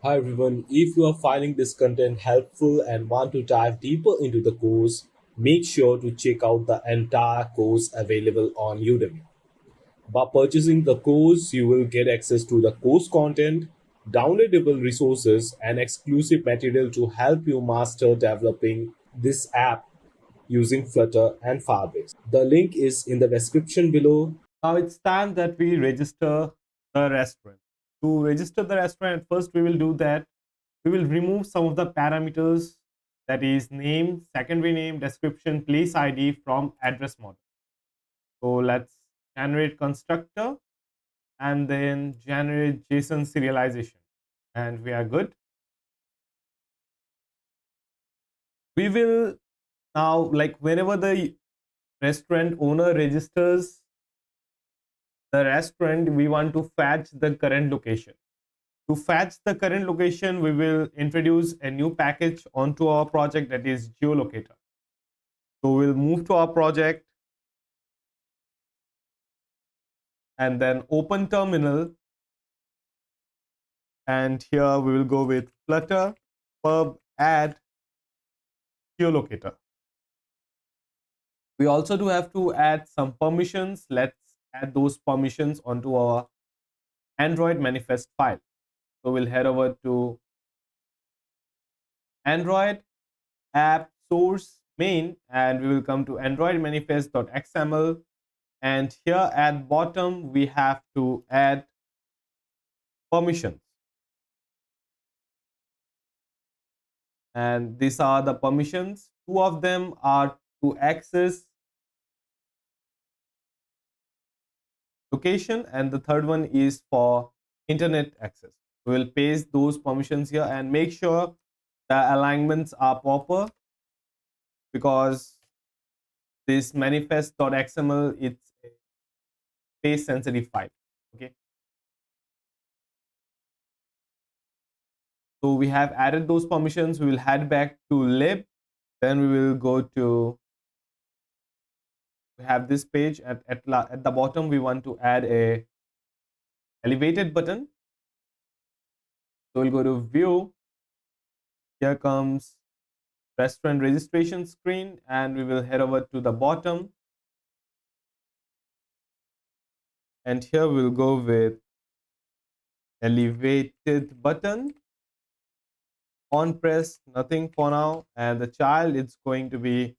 Hi everyone, if you are finding this content helpful and want to dive deeper into the course, make sure to check out the entire course available on Udemy. By purchasing the course, you will get access to the course content, downloadable resources, and exclusive material to help you master developing this app using Flutter and Firebase. The link is in the description below. Now it's time that we register the restaurant. To register the restaurant, first we will do that. We will remove some of the parameters, that is name, secondary name, description, place ID from address model. So let's generate constructor and then generate JSON serialization. And we are good. We will now, like whenever the restaurant owner registers the restaurant, we want to fetch the current location. To fetch the current location, we will introduce a new package onto our project, that is geolocator. So we'll move to our project and then open terminal, and here we will go with flutter pub add geolocator. We also do have to add some permissions. Let's add those permissions onto our Android manifest file. So we'll head over to Android app source main, and we will come to Android manifest.xml, and here at bottom we have to add permissions, and these are the permissions. Two of them are to access location, and the third one is for internet access. We will paste those permissions here and make sure the alignments are proper, because this manifest.xml, it's a space sensitive file. Okay, so we have added those permissions. We will head back to lib, then we will go to, we have this page. At the bottom we want to add a elevated button. So we'll go to view, here comes restaurant registration screen, and we will head over to the bottom, and here we'll go with elevated button, on press, nothing for now, and the child, it's going to be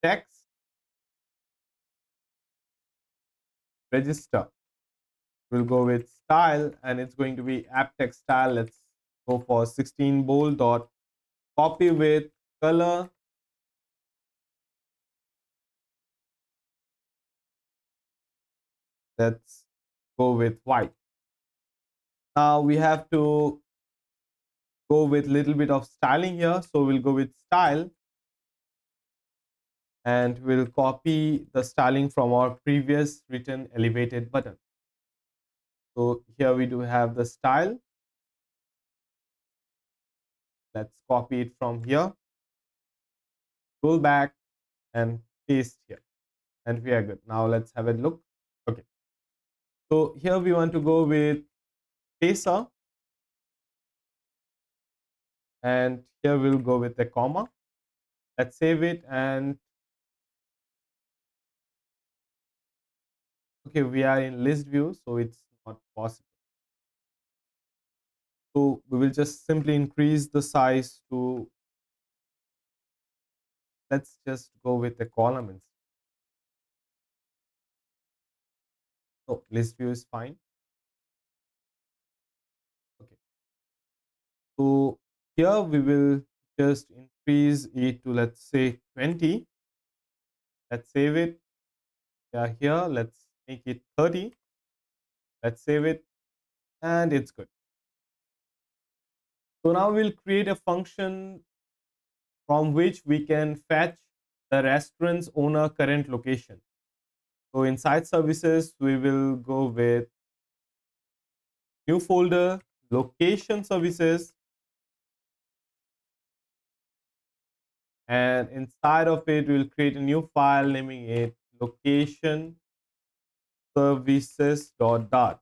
text register. We'll go with style, and it's going to be app text style. Let's go for 16 bold dot copy with color. Let's go with white. Now we have to go with little bit of styling here, so we'll go with style, and we'll copy the styling from our previous written elevated button. So here we do have the style. Let's copy it from here, scroll back and paste here, and we are good. Now let's have a look. Okay, so here we want to go with spacer, and here we'll go with a comma. Let's save it, and okay, we are in list view, so it's not possible. So we will just simply increase the size to, let's just go with a column instead. So list view is fine. Okay, so here we will just increase it to, let's say, 20. Let's save it. Yeah, here let's make it 30. Let's save it, and it's good. So now we'll create a function from which we can fetch the restaurant's owner current location. So inside services, we will go with new folder, location services, and inside of it, we'll create a new file naming it location services dot dart.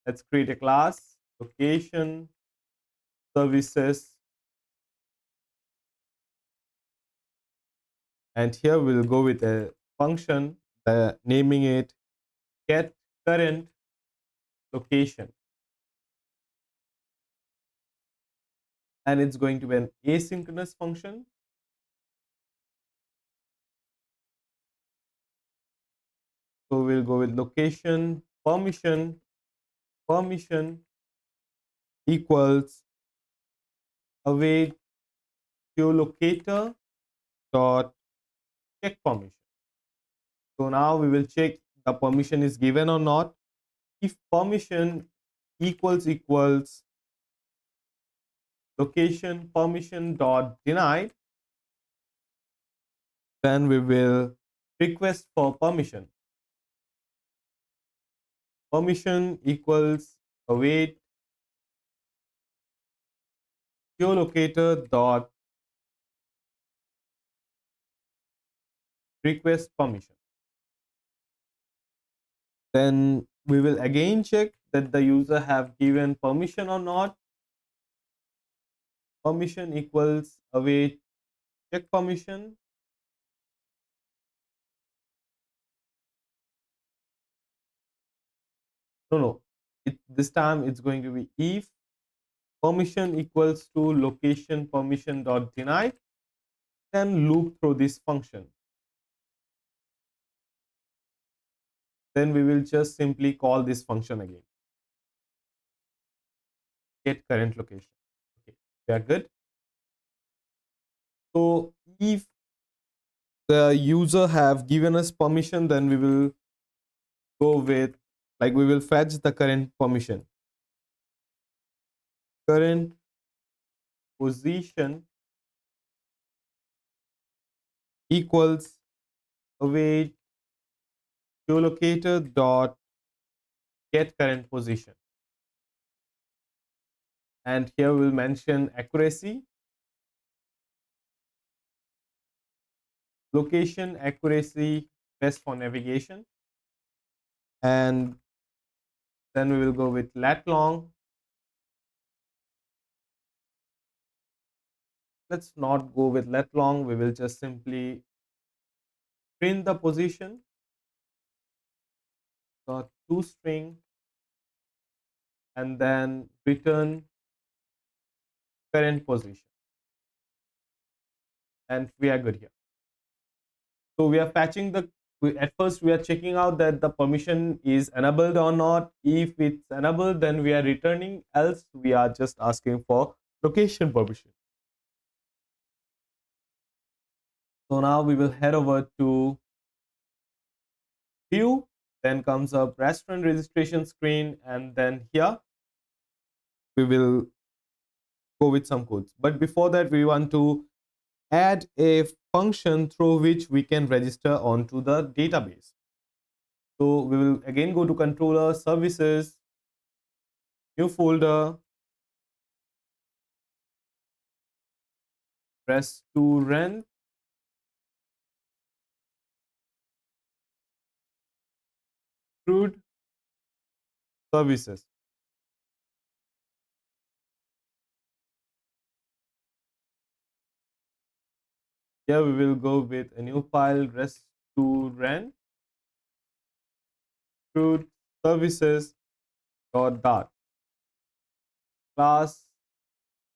Let's create a class location services, and here we'll go with a function, naming it get current location, and it's going to be an asynchronous function. So we'll go with location permission equals await geolocator dot check permission. So now we will check the permission is given or not. If permission equals location permission dot denied, then we will request for permission. Permission equals await geolocator dot request permission. Then we will again check that the user have given permission or not. Permission equals await check permission. No, this time it's going to be if permission equals to location permission dot denied, then loop through this function. Then we will just simply call this function again, get current location. Okay, we are good. So if the user have given us permission, then we will go with, like, we will fetch the current permission, current position equals await geolocator dot get current position, and here we'll mention accuracy, location accuracy best for navigation, and then we will go with lat long. Let's not go with lat long, we will just simply print the position dot to string and then return current position, and we are good here. So we are fetching the, at first we are checking out that the permission is enabled or not. If it's enabled, then we are returning, else we are just asking for location permission. So now we will head over to view, then comes up restaurant registration screen, and then here we will go with some codes. But before that, we want to add a function through which we can register onto the database. So we will again go to controller services, new folder, resturant, crude services. Here we will go with a new file, resturant crude services dot class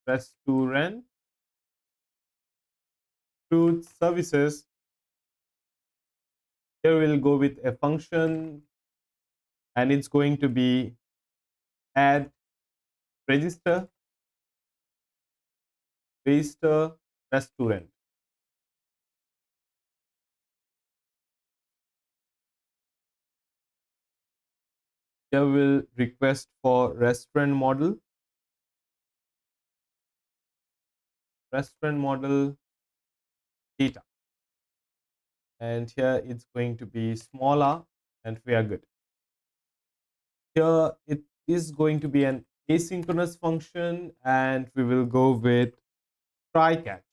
resturant crude services. Here we'll go with a function, and it's going to be add register restaurant. Here we'll request for restaurant model data, and here it's going to be smaller, and we are good. Here it is going to be an asynchronous function, and we will go with try catch.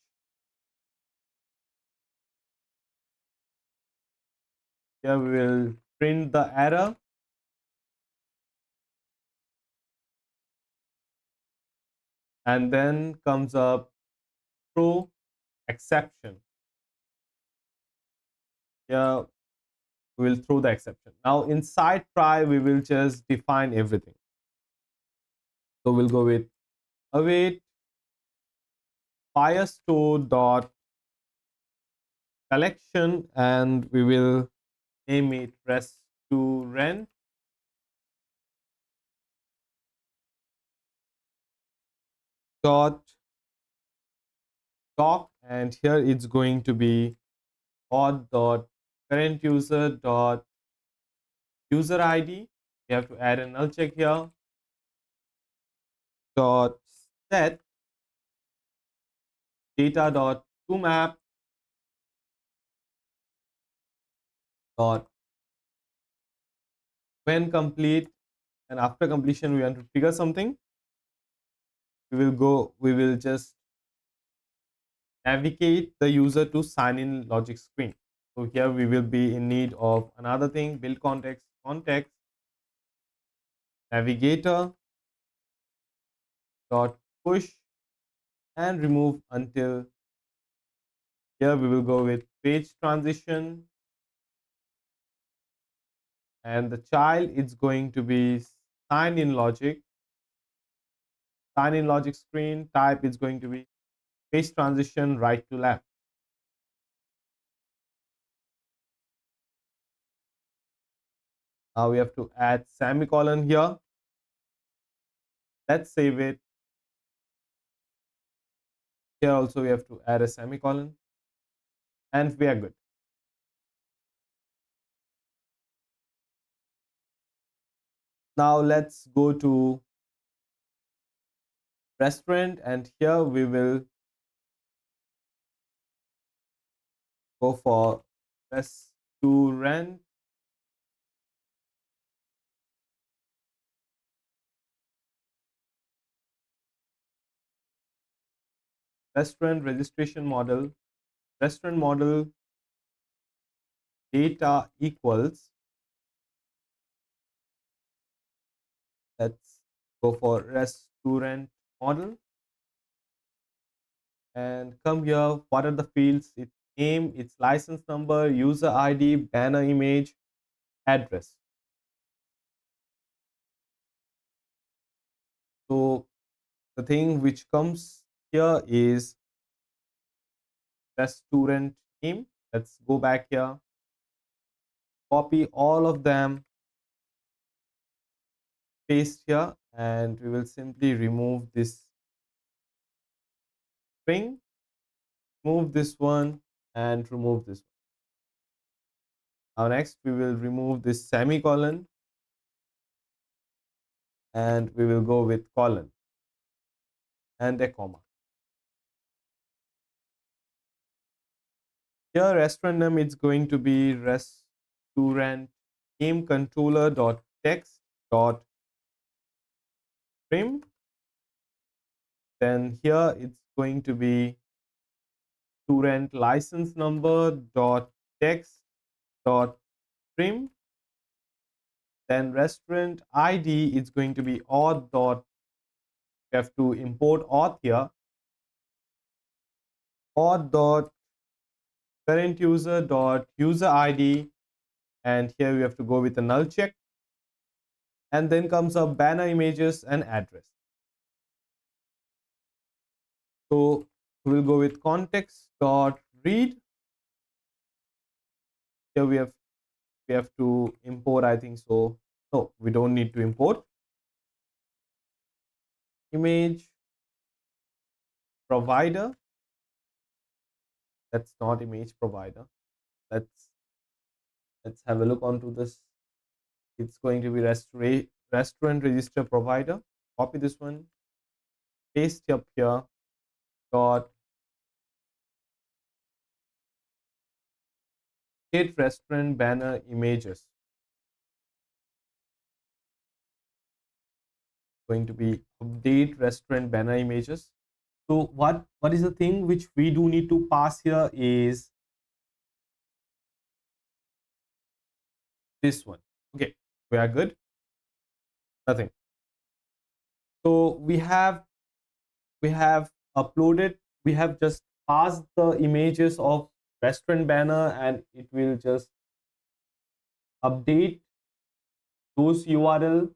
Here we will print the error, and then comes up throw exception. Here we will throw the exception. Now inside try we will just define everything. So we'll go with await firestore dot collection, and we will name it resturant dot doc, and here it's going to be auth dot current user dot user id. We have to add a null check here. Dot set data dot to map dot when complete, and after completion we want to trigger something. We will just navigate the user to sign in logic screen. So here we will be in need of another thing, build context navigator dot push and remove until. Here we will go with page transition, and the child is going to be sign in logic screen. Type is going to be page transition right to left. Now we have to add semicolon here. Let's save it. Here also we have to add a semicolon, and we are good. Now let's go to restaurant, and here we will go for restaurant restaurant registration model. Restaurant model data equals, let's go for restaurant model, and come here. What are the fields? Its name, its license number, user id, banner image, address. So the thing which comes here is restaurant name. Let's go back here, copy all of them, paste here, and we will simply remove this string, remove this one, and remove this one. Now next we will remove this semicolon, and we will go with colon and a comma. Here restaurant name it's going to be restaurant name controller dot text dot trim. Then here it's going to be restaurant license number dot text dot trim. Then restaurant id is going to be auth dot, we have to import auth here, auth dot current user dot user id, and here we have to go with a null check, and then comes up banner images and address. So we'll go with context dot read. Here we have to import, I think so. No, we don't need to import. Image provider. That's not image provider. Let's have a look onto this. It's going to be restaurant register provider. Copy this one, paste up here, dot get restaurant banner images. Going to be update restaurant banner images. So what is the thing which we do need to pass here is this one. Okay, we are good. Nothing. So we have We have uploaded, we have just passed the images of restaurant banner, and it will just update those URL.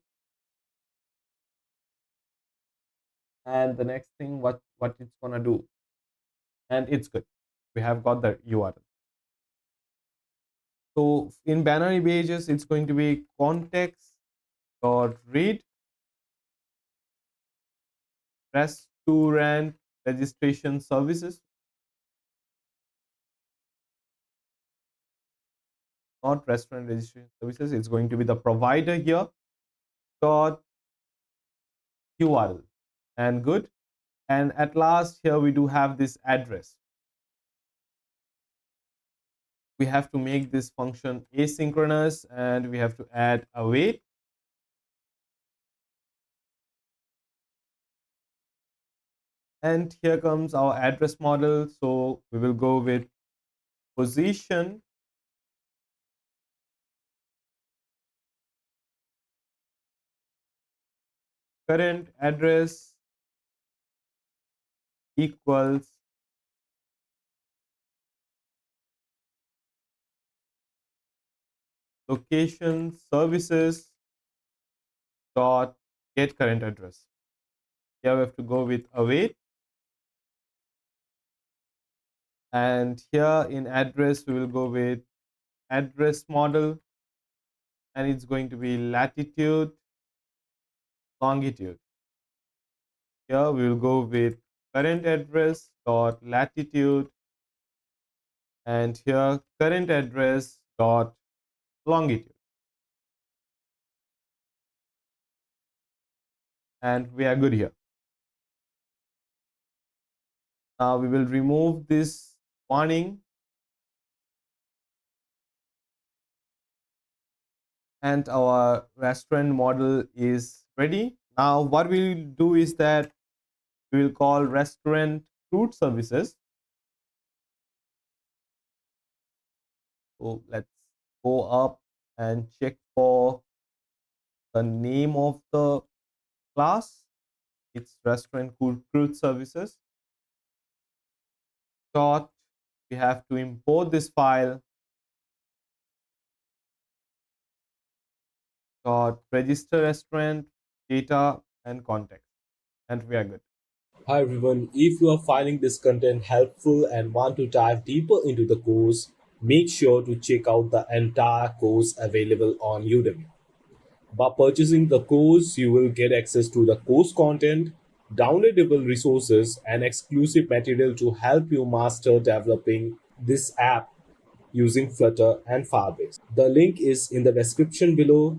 And the next thing, what it's gonna do, and it's good, we have got the URL. So in banner images, it's going to be context dot read resturant registration services, not restaurant registration services. It's going to be the provider here dot URL, and good. And at last, here we do have this address. We have to make this function asynchronous, and we have to add await. And here comes our address model. So we will go with position current address equals location services dot get current address. Here we have to go with await, and here in address we will go with address model, and it's going to be latitude longitude. Here we will go with current address dot latitude, and here current address dot longitude, and we are good here. Now we will remove this warning, and our restaurant model is ready. Now what we'll do is that we will call restaurant fruit services. So let's go up and check for the name of the class. It's restaurant fruit services dot. We have to import this file dot register restaurant data and context, and we are good. Hi everyone, if you are finding this content helpful and want to dive deeper into the course, make sure to check out the entire course available on Udemy. By purchasing the course, you will get access to the course content, downloadable resources, and exclusive material to help you master developing this app using Flutter and Firebase. The link is in the description below.